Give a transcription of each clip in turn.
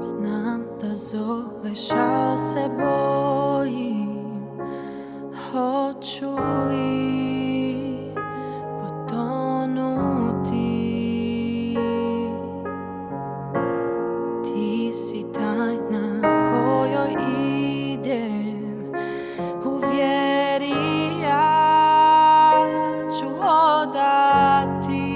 Znam da zoveš, al se bojim. Hoću li potonuti? Ti si tajna kojoj idem, u vjeri ja ću hodati.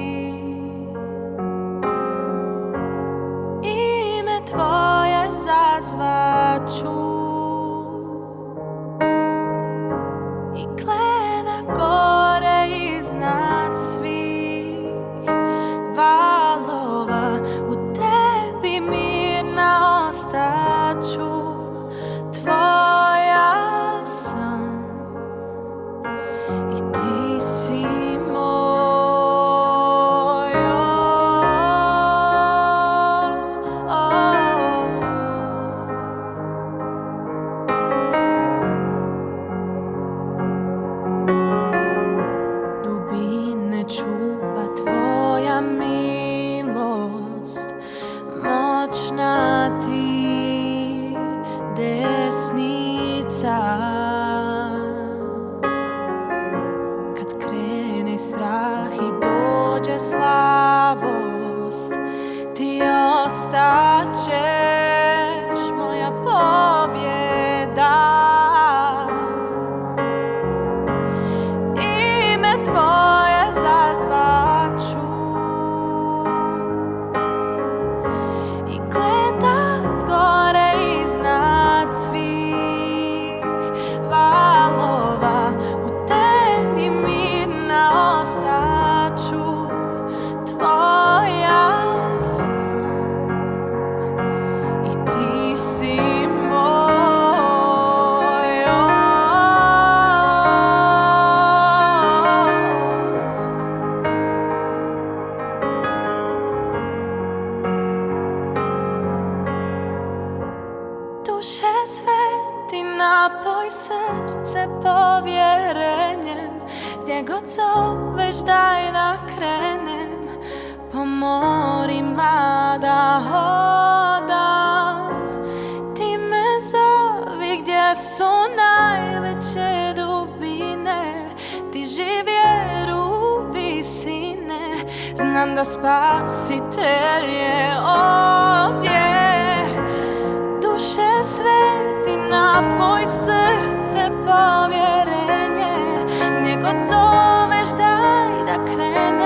Ime tvoje zazvaću i gledam gore iznad svih valova. U tebi mirna ostaću, tvoja sam i ti si moj. Dubine čuva tvoja milost, moćna ti desnica. Kad krene strah i dođe slabost, ti ostaćeš moja pobjeda. Ime tvoje zazvaću i gledat gore iznad svih valova. U tebi mirna ostaću, tvoja sam i ti si moj. Duše sveti, napoj srce povjerenjem. Gdje god zoveš daj da krenem, po morima da hodam. Ti me zovi gdje su najveće dubine, ti živ vjeru visine. Znam da spasitelj je ovdje. Duše sveti, napoj srce povjerenje. Gdje god zoveš daj da krenem,